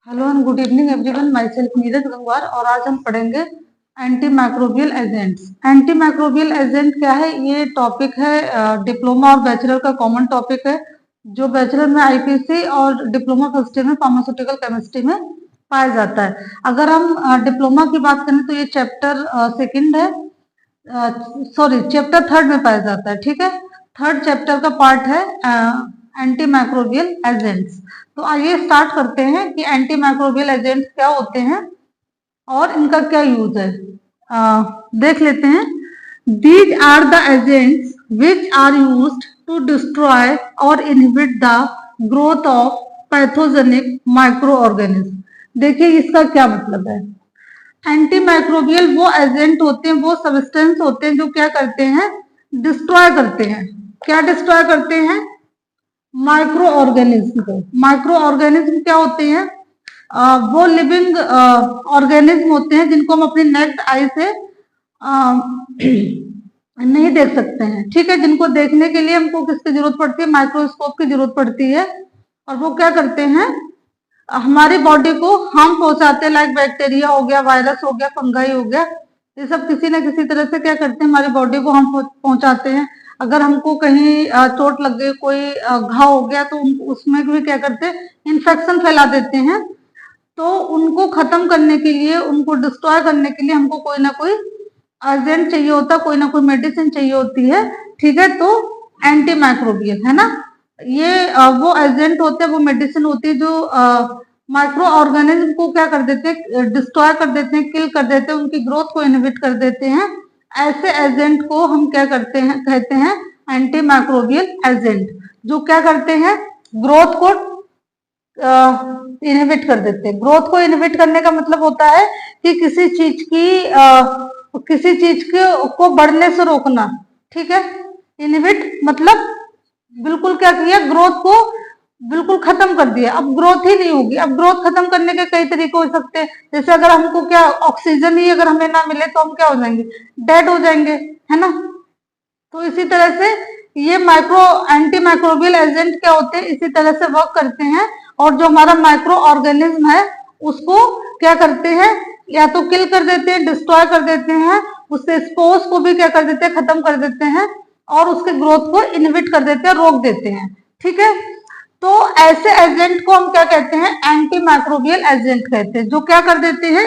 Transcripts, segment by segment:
Hello and good evening everyone, my self Neeraj Gangwar. और आज हम पढ़ेंगे anti microbial agents. Anti microbial agent क्या है? ये टॉपिक है डिप्लोमा और बैचलर का कॉमन टॉपिक है, जो बैचलर में आईपीसी और डिप्लोमा फर्स्ट ईयर में फार्मास्यूटिकल केमिस्ट्री में पाया जाता है। अगर हम डिप्लोमा की बात करें तो ये चैप्टर सेकंड है, सॉरी चैप्टर थर्ड में पाया जाता है। ठीक है, थर्ड चैप्टर का पार्ट है एंटी माइक्रोबियल एजेंट्स। तो आइए स्टार्ट करते हैं कि एंटी माइक्रोबियल एजेंट्स क्या होते हैं और इनका क्या यूज है। देख लेते हैं। These are the agents which are used to destroy or inhibit the growth of pathogenic microorganism. देखिए इसका क्या मतलब है। एंटी माइक्रोबियल वो एजेंट होते हैं, वो सब्सटेंस होते हैं जो क्या करते हैं, डिस्ट्रॉय करते हैं। क्या डिस्ट्रॉय करते हैं? माइक्रो ऑर्गेनिज्म को। माइक्रो ऑर्गेनिज्म क्या होते हैं? वो लिविंग ऑर्गेनिज्म होते हैं जिनको हम अपनी नेक्ड आई से नहीं देख सकते हैं। ठीक है, जिनको देखने के लिए हमको किसकी जरूरत पड़ती है? माइक्रोस्कोप की जरूरत पड़ती है। और वो क्या करते हैं? हमारी बॉडी को हार्म पहुंचाते हैं, लाइक बैक्टीरिया हो गया, वायरस हो गया, फंगाई हो गया। ये सब किसी न किसी तरह से क्या करते हैं, हमारी बॉडी को हार्म पहुंचाते हैं। अगर हमको कहीं चोट लग गई, कोई घाव हो गया, तो उसमें भी क्या करते हैं, इन्फेक्शन फैला देते हैं। तो उनको खत्म करने के लिए, उनको डिस्ट्रॉय करने के लिए हमको कोई ना कोई एजेंट चाहिए होता, कोई ना कोई मेडिसिन चाहिए होती है। ठीक है, तो एंटी माइक्रोबियल है ना, ये वो एजेंट होते हैं, वो मेडिसिन होती है जो माइक्रो ऑर्गेनिज्म को क्या कर देते हैं, डिस्ट्रॉय कर देते हैं, किल कर देते हैं, उनकी ग्रोथ को इनहिबिट कर देते हैं। ऐसे एजेंट को हम क्या करते हैं, कहते हैं एंटी माइक्रोबियल एजेंट, जो क्या करते हैं, ग्रोथ को इनहिबिट कर देते हैं। ग्रोथ को इनहिबिट करने का मतलब होता है कि किसी चीज को बढ़ने से रोकना। ठीक है, इनहिबिट मतलब बिल्कुल क्या किया, ग्रोथ को बिल्कुल खत्म कर दिया। अब ग्रोथ ही नहीं होगी। अब ग्रोथ खत्म करने के कई तरीके हो सकते हैं। जैसे अगर हमको क्या ऑक्सीजन ही अगर हमें ना मिले तो हम क्या हो जाएंगे, डेड हो जाएंगे, है ना। तो इसी तरह से ये एंटी माइक्रोबियल एजेंट क्या होते हैं, इसी तरह से वर्क करते हैं। और जो हमारा माइक्रो ऑर्गेनिज्म है उसको क्या करते हैं, या तो किल कर देते हैं, डिस्ट्रॉय कर देते हैं, उससे स्पोर्स को भी क्या कर देते हैं, खत्म कर देते हैं, और उसके ग्रोथ को इनहिबिट कर देते हैं, रोक देते हैं। ठीक है, तो ऐसे एजेंट को हम क्या कहते हैं, एंटी माइक्रोबियल एजेंट कहते हैं, जो क्या कर देते हैं,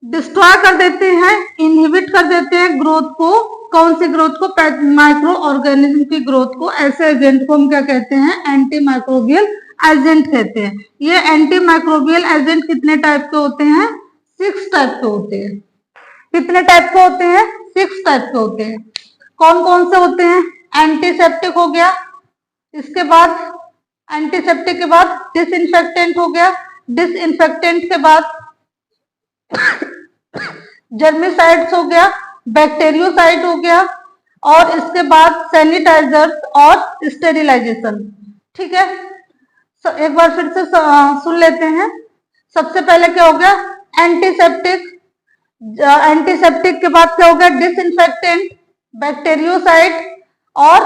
डिस्ट्रॉय कर देते हैं, इनहिबिट कर देते हैं ग्रोथ को। कौन सी ग्रोथ को? माइक्रो ऑर्गेनिज्म की ग्रोथ को। ऐसे एजेंट को हम क्या कहते हैं, एंटी माइक्रोबियल एजेंट कहते हैं। ये एंटी माइक्रोबियल एजेंट कितने टाइप के होते हैं? 6 टाइप के होते हैं। कितने टाइप के होते हैं? 6 टाइप के होते हैं। कौन कौन से होते हैं? एंटीसेप्टिक हो गया, इसके बाद एंटीसेप्टिक के बाद डिसइंफेक्टेंट हो गया, डिसइंफेक्टेंट के बाद जर्मिसाइड्स हो गया, बैक्टीरियोसाइड हो गया, और इसके बाद सैनिटाइजर्स और स्टेरिलाइजेशन। ठीक है, एक बार फिर से सुन लेते हैं। सबसे पहले क्या हो गया, एंटीसेप्टिक। एंटीसेप्टिक के बाद क्या हो गया, डिसइंफेक्टेंट, बैक्टीरियोसाइड और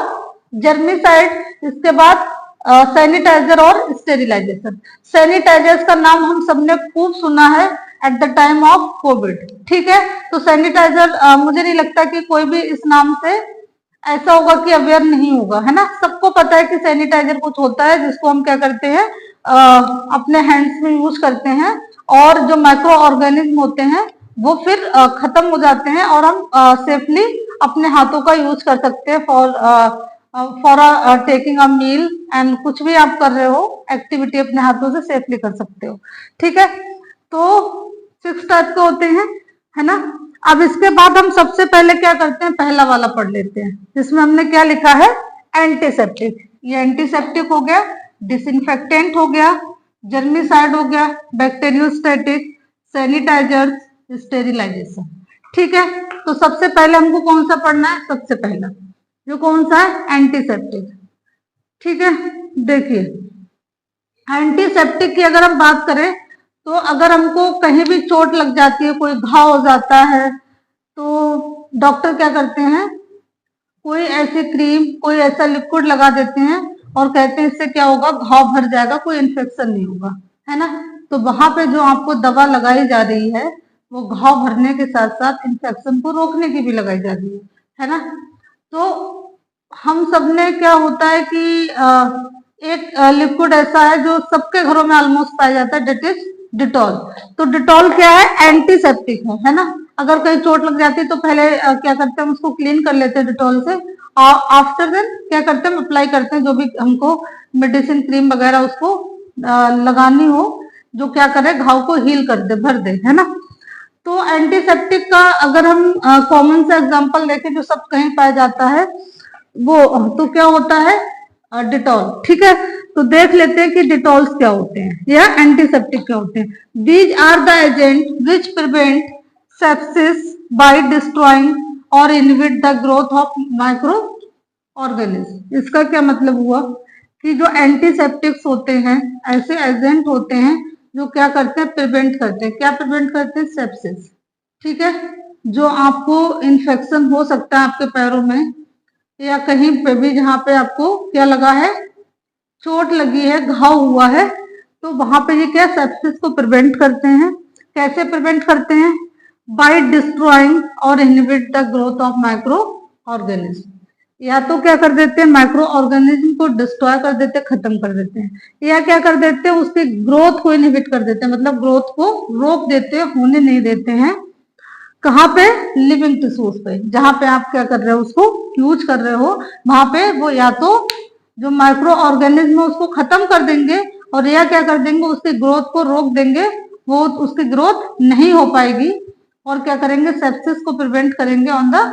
जर्मिसाइड। इसके बाद सैनिटाइजर और स्टेरिलाइजेशन। सैनिटाइजर्स का नाम हम सबने खूब सुना है at the time of Covid. ठीक है, तो सैनिटाइजर मुझे नहीं लगता कि कोई भी इस नाम से ऐसा होगा कि अवेयर नहीं होगा, है ना। सबको पता है कि सैनिटाइजर कुछ होता है जिसको हम क्या करते हैं, अपने हैंड्स में यूज करते हैं, और जो माइक्रो ऑर्गेनिज्म होते हैं वो फिर खत्म हो जाते हैं, और हम सेफली अपने हाथों का यूज कर सकते हैं for taking a meal and कुछ भी आप कर रहे हो एक्टिविटी अपने हाथों से सेफली कर सकते हो। ठीक है, तो 6 टाइप के होते हैं, है ना। अब इसके बाद हम सबसे पहले क्या करते हैं, पहला वाला पढ़ लेते हैं, जिसमें हमने क्या लिखा है, एंटीसेप्टिक। ये एंटीसेप्टिक हो गया, डिसइंफेक्टेंट हो गया, जर्मिसाइड हो गया, बैक्टीरियोस्टैटिक, सैनिटाइजर, स्टेरिलाइजेशन। ठीक है, तो सबसे पहले हमको कौन सा पढ़ना है, सबसे पहला जो कौन सा है, एंटीसेप्टिक। ठीक है, देखिए एंटीसेप्टिक की अगर हम बात करें तो अगर हमको कहीं भी चोट लग जाती है, कोई घाव हो जाता है, तो डॉक्टर क्या करते हैं, कोई ऐसी क्रीम, कोई ऐसा लिक्विड लगा देते हैं और कहते हैं इससे क्या होगा, घाव भर जाएगा, कोई इन्फेक्शन नहीं होगा, है ना। तो वहां पे जो आपको दवा लगाई जा रही है वो घाव भरने के साथ साथ इन्फेक्शन को रोकने की भी लगाई जा रही है ना। तो हम सब ने क्या होता है कि एक लिक्विड ऐसा है जो सबके घरों में ऑलमोस्ट पाया जाता है, डेट इज डिटॉल। तो डिटॉल क्या है, एंटीसेप्टिक है ना। अगर कहीं चोट लग जाती है तो पहले क्या करते हैं, हम उसको क्लीन कर लेते हैं डिटॉल से, और आफ्टर देन क्या करते हैं, अप्लाई करते हैं जो भी हमको मेडिसिन क्रीम वगैरह उसको लगानी हो, जो क्या करे, घाव को हील कर दे, भर दे, है ना। तो एंटीसेप्टिक का अगर हम कॉमन सा एग्जांपल देखें जो सब कहीं पाया जाता है वो, तो क्या होता है, डिटॉल। ठीक है, तो देख लेते हैं कि डिटॉल्स क्या होते हैं या एंटीसेप्टिक क्या होते हैं। These are the agent which prevent sepsis by destroying or inhibit the growth of microorganism. इसका क्या मतलब हुआ कि जो एंटीसेप्टिक्स होते हैं ऐसे एजेंट होते हैं जो क्या करते हैं, प्रिवेंट करते हैं। क्या प्रिवेंट करते हैं, सेप्सिस। ठीक है, जो आपको इन्फेक्शन हो सकता है आपके पैरों में या कहीं पे भी जहाँ पे आपको क्या लगा है, चोट लगी है, घाव हुआ है, तो वहां पे ये क्या सेप्सिस को प्रिवेंट करते हैं। कैसे प्रिवेंट करते हैं, bye destroying or inhibit the growth of micro organism. या तो क्या कर देते हैं, माइक्रो ऑर्गेनिज्म को डिस्ट्रॉय कर देते हैं, खत्म कर देते हैं, या क्या कर देते हैं, उसकी ग्रोथ को इनहिबिट कर देते हैं, मतलब ग्रोथ को रोक देते हैं, होने नहीं देते हैं। कहाँ पे, लिविंग टिश्यूज पे, जहां पे आप क्या कर रहे हो, उसको यूज कर रहे हो, वहां पे वो या तो जो माइक्रो ऑर्गेनिज्म है उसको खत्म कर देंगे, और या क्या कर देंगे, उसकी ग्रोथ को रोक देंगे, वो उसकी ग्रोथ नहीं हो पाएगी, और क्या करेंगे, सेप्सिस को प्रिवेंट करेंगे ऑन द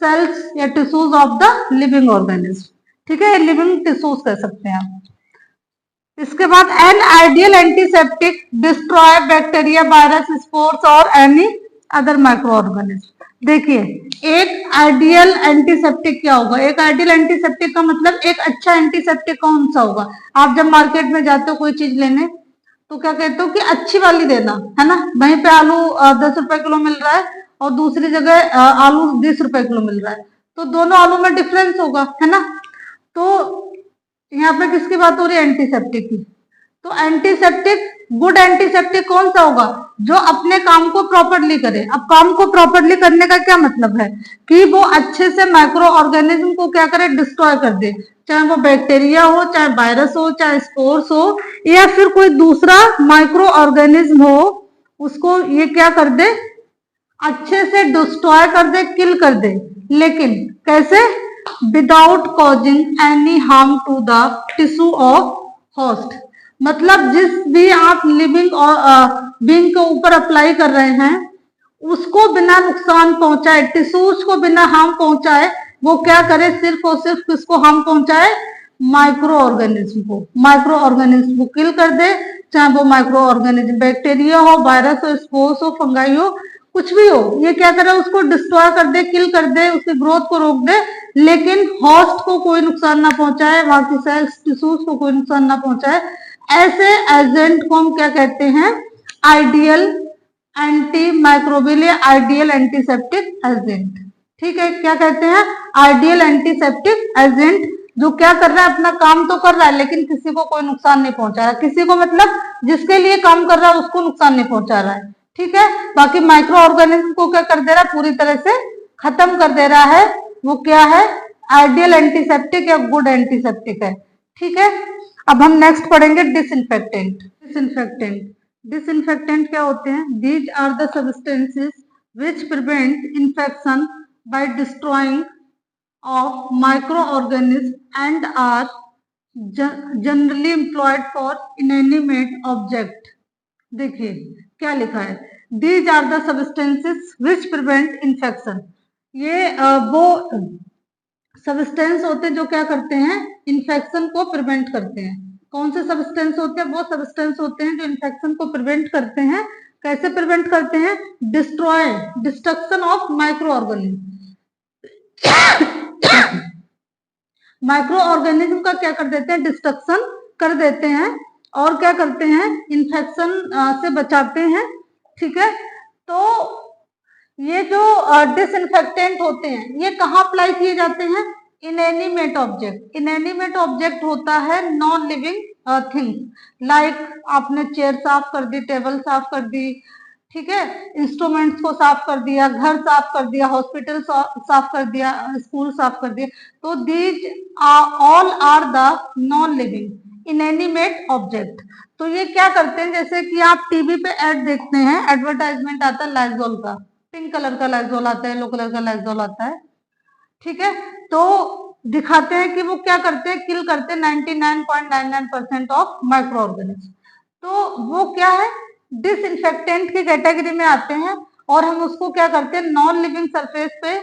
सेल्स या tissues of the living organism. ठीक है, लिविंग टिश्यूज कह सकते हैं आप। इसके बाद an ideal antiseptic destroy bacteria, virus, spores और एनी अदर माइक्रो ऑर्गेनिज्म। देखिए, एक आइडियल एंटीसेप्टिक क्या होगा, एक आइडियल एंटीसेप्टिक का मतलब एक अच्छा एंटीसेप्टिक कौन सा होगा। आप जब मार्केट में जाते हो कोई चीज लेने तो क्या कहते हो कि अच्छी वाली देना, है ना। वहीं पे आलू 10 रुपए किलो मिल रहा है और दूसरी जगह आलू 20 रुपए किलो मिल रहा है, तो दोनों आलू में डिफरेंस होगा, है ना। तो यहाँ पे किसकी बात हो रही है, एंटीसेप्टिक की। तो एंटीसेप्टिक, गुड एंटीसेप्टिक कौन सा होगा, जो अपने काम को प्रॉपरली करे। अब काम को प्रॉपरली करने का क्या मतलब है कि वो अच्छे से माइक्रो ऑर्गेनिज्म को क्या करे, डिस्ट्रॉय कर दे, चाहे वो बैक्टीरिया हो, चाहे वायरस हो, चाहे स्पोर्स हो, या फिर कोई दूसरा माइक्रो ऑर्गेनिज्म हो, उसको ये क्या कर दे, अच्छे से डिस्ट्रॉय कर दे, किल कर दे। लेकिन कैसे, without causing any harm to the tissue of host. मतलब जिस भी आप लिविंग और बीइंग के ऊपर अप्लाई कर रहे हैं उसको बिना नुकसान पहुंचाए, टिश्यूज को बिना हार्म पहुंचाए, वो क्या करे, सिर्फ और सिर्फ किसको हार्म पहुंचाए, माइक्रो ऑर्गेनिज्म को। माइक्रो ऑर्गेनिज्म को किल कर दे, चाहे वो माइक्रो ऑर्गेनिज्म बैक्टीरिया हो, वायरस हो, स्पोर्स हो, फंगाई हो, कुछ भी हो, ये क्या करे, उसको डिस्ट्रॉय कर दे, किल कर दे, उसकी ग्रोथ को रोक दे, लेकिन होस्ट को कोई नुकसान ना पहुंचाए, बाकी सेल्स टिश्यूज को कोई नुकसान ना पहुंचाए। ऐसे एजेंट को हम क्या कहते हैं, आइडियल एंटी माइक्रोबियल या आइडियल एंटीसेप्टिक एजेंट। ठीक है, क्या कहते हैं, आइडियल एंटीसेप्टिक एजेंट, जो क्या कर रहा है, अपना काम तो कर रहा है लेकिन किसी को कोई नुकसान नहीं पहुंचा रहा। किसी को मतलब जिसके लिए काम कर रहा है उसको नुकसान नहीं पहुंचा रहा है। ठीक है, बाकी माइक्रो ऑर्गेनिज्म को क्या कर दे रहा है, पूरी तरह से खत्म कर दे रहा है। वो क्या है, आइडियल एंटीसेप्टिक या गुड एंटीसेप्टिक है। ठीक है, अब हम नेक्स्ट पढ़ेंगे डिसइंफेक्टेंट। डिसइंफेक्टेंट, डिसइंफेक्टेंट क्या होते हैं, these are the substances which prevent infection by destroying of microorganisms and are generally employed for inanimate object। देखिए क्या लिखा है, these are the substances which prevent infection। ये वो सब्सटेंस होते हैं जो क्या करते हैं, इन्फेक्शन को प्रिवेंट करते हैं। कौन से सब्सटेंस होते हैं, वो सब्सटेंस होते हैं जो इन्फेक्शन को प्रिवेंट करते हैं। कैसे प्रिवेंट करते हैं, destroy, destruction of micro organism. Micro organism का क्या कर देते हैं, डिस्ट्रक्शन कर देते हैं, और क्या करते हैं, इन्फेक्शन से बचाते हैं। ठीक है, तो ये जो डिसइंफेक्टेंट होते हैं ये कहाँ अप्लाई किए जाते हैं, इनएनिमेट ऑब्जेक्ट। इनएनिमेट ऑब्जेक्ट होता है नॉन लिविंग थिंग्स लाइक आपने चेयर साफ कर दी, टेबल साफ कर दी, ठीक है, इंस्ट्रूमेंट्स को साफ कर दिया, घर साफ कर दिया, हॉस्पिटल साफ कर दिया, स्कूल साफ कर दिया। तो these all are the non living inanimate object. तो ये क्या करते हैं, जैसे कि आप टीवी पे ऐड देखते हैं, एडवर्टाइजमेंट आता है लाइजोल का, पिंक कलर का लाइजोल आता है, येलो कलर का लाइजोल आता है, ठीक है, तो दिखाते हैं कि वो क्या करते हैं, किल करते हैं 99.99% ऑफ माइक्रो ऑर्गेनिज्म। तो वो क्या है, डिसइंफेक्टेंट की कैटेगरी में आते हैं, और हम उसको क्या करते हैं, नॉन लिविंग सरफेस पे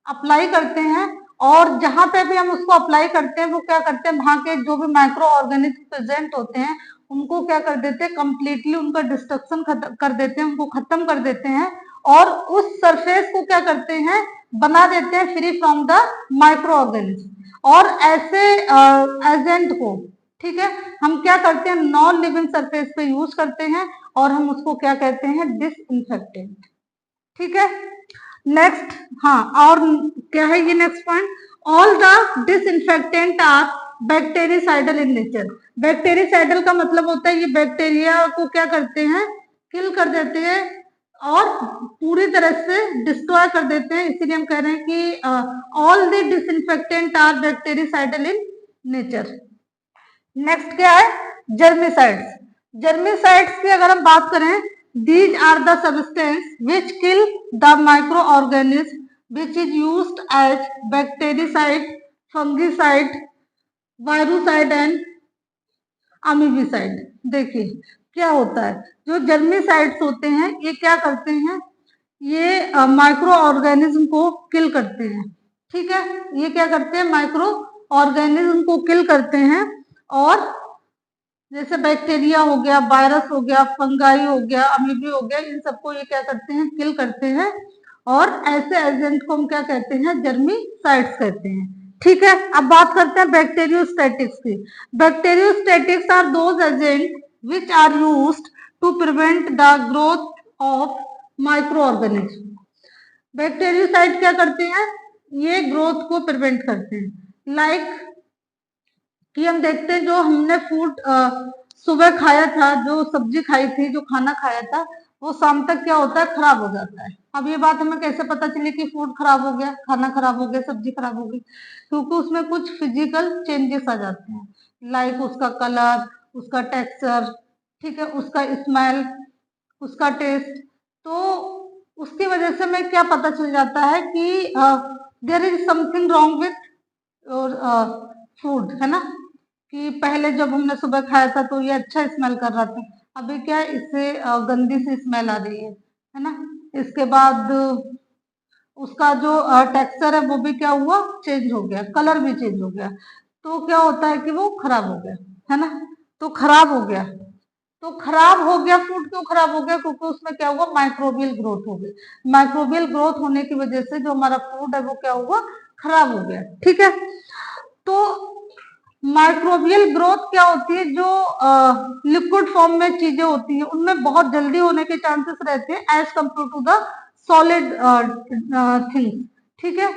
अप्लाई करते हैं, और जहां पे भी हम उसको अप्लाई करते हैं वो क्या करते हैं, वहां के जो भी माइक्रो ऑर्गेनिज्म प्रेजेंट होते हैं उनको क्या कर देते हैं, कंप्लीटली उनका डिस्ट्रक्शन कर देते हैं, उनको खत्म कर देते हैं, और उस सरफेस को क्या करते हैं, बना देते हैं free from the micro organism. और ऐसे एजेंट को, ठीक है, हम क्या करते हैं, नॉन लिविंग सरफेस पे यूज करते हैं, और हम उसको क्या कहते हैं, डिसइंफेक्टेंट, ठीक है। नेक्स्ट, हाँ, और क्या है ये next point, all the disinfectant are bactericidal in nature. Bactericidal का मतलब होता है ये बैक्टीरिया को क्या करते हैं, किल कर देते हैं और पूरी तरह से डिस्ट्रॉय कर देते हैं, इसीलिए हम कह रहे हैं कि all the disinfectant are bactericidal in nature. Next क्या है, जर्मिसाइड्स। जर्मिसाइड्स की अगर हम बात करें, these are the substance which kill the microorganism which is used as bactericide, fungicide, virucide and amebicide। देखिए क्या होता है, जो जर्मिसाइड्स होते हैं ये क्या करते हैं, ये माइक्रो ऑर्गेनिज्म को किल करते हैं, ठीक है, ये क्या करते हैं, माइक्रो ऑर्गेनिज्म को किल करते हैं, और जैसे बैक्टीरिया हो गया, वायरस हो गया, फंगाई हो गया, अमीबी हो गया, इन सबको ये क्या करते हैं, किल करते हैं, और ऐसे एजेंट को हम क्या कहते हैं, जर्मीसाइड्स कहते हैं, ठीक है। अब बात करते हैं बैक्टीरियोस्टैटिक्स की। Bacteriostatics are those agent which are used to prevent the growth of microorganism. Bactericide क्या करते हैं, ये ग्रोथ को प्रिवेंट करते हैं। लाइक कि हम देखते हैं जो हमने फूड सुबह खाया था, जो सब्जी खाई थी, जो खाना खाया था, वो शाम तक क्या होता है, खराब हो जाता है। अब ये बात हमें कैसे पता चली कि फूड खराब हो गया, खाना खराब हो गया, सब्जी खराब हो गई, क्योंकि उसमें कुछ फिजिकल चेंजेस आ जाते हैं, लाइक उसका कलर, उसका टेक्सचर, ठीक है, उसका स्मेल, उसका टेस्ट। तो उसकी वजह से हमें क्या पता चल जाता है कि there is something wrong with food, है ना, कि पहले जब हमने सुबह खाया था तो ये अच्छा स्मेल कर रहा था, अभी क्या है, इससे गंदी सी स्मेल आ रही है ना। इसके बाद उसका जो टेक्सचर है वो भी क्या हुआ, चेंज हो गया, कलर भी चेंज हो गया, तो क्या होता है कि वो खराब हो गया, है ना। तो खराब हो गया, तो खराब हो गया, फूड क्यों खराब हो गया, क्योंकि उसमें क्या हुआ, माइक्रोबियल ग्रोथ हो गई। माइक्रोबियल ग्रोथ होने की वजह से जो हमारा फूड है वो क्या हुआ, खराब हो गया, ठीक है। तो माइक्रोबियल ग्रोथ क्या होती है, जो लिक्विड फॉर्म में चीजें होती हैं उनमें बहुत जल्दी होने के चांसेस रहते हैं as compared to the solid things, ठीक है।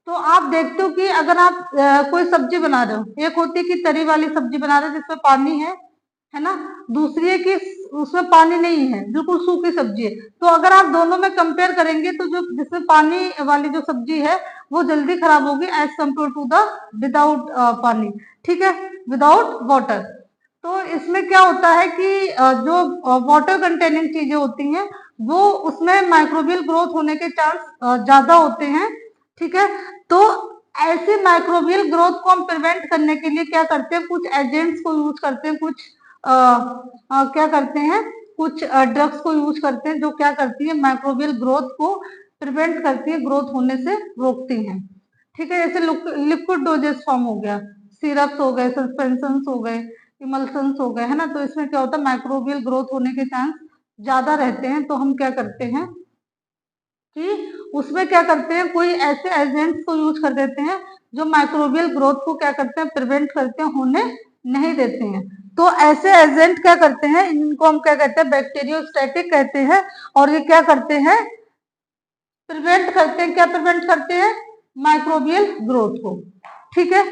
तो आप देखते हो कि अगर आप कोई सब्जी बना रहे हो, एक होती है कि तरी वाली सब्जी बना रहे हो जिसमें पानी है ना, दूसरी है कि उसमें पानी नहीं है, बिल्कुल सूखी सब्जी है। तो अगर आप दोनों में कंपेयर करेंगे तो जो जिसमें पानी वाली जो सब्जी है वो जल्दी खराब होगी as compared to the without पानी, ठीक है, विदाउट वाटर। तो इसमें क्या होता है कि जो वाटर कंटेनिंग चीजें होती हैं वो उसमें माइक्रोबियल ग्रोथ होने के चांस ज्यादा होते हैं, ठीक है। तो ऐसे माइक्रोबियल ग्रोथ को हम प्रिवेंट करने के लिए क्या करते हैं, कुछ एजेंट्स को यूज करते हैं, कुछ क्या करते हैं, कुछ ड्रग्स को यूज करते हैं जो क्या करती है, माइक्रोबियल ग्रोथ को प्रिवेंट करती है, ग्रोथ होने से रोकती हैं, ठीक है। जैसे लिक्विड डोजेस फॉर्म हो गया, सिरप्स हो गए, सस्पेंशन हो गए, इमल्सन्स हो गए, है ना। तो इसमें क्या होता है, माइक्रोबियल ग्रोथ होने के चांस ज्यादा रहते हैं, तो हम क्या करते हैं कि उसमें क्या करते हैं, कोई ऐसे एजेंट्स को यूज कर देते हैं जो माइक्रोबियल ग्रोथ को क्या करते हैं, प्रिवेंट करते हैं, होने नहीं देते हैं। तो ऐसे एजेंट क्या करते हैं, इनको हम क्या कहते हैं, बैक्टीरियोस्टैटिक कहते हैं, और ये क्या करते हैं, प्रिवेंट करते हैं, क्या प्रिवेंट करते हैं, माइक्रोबियल ग्रोथ को, ठीक है।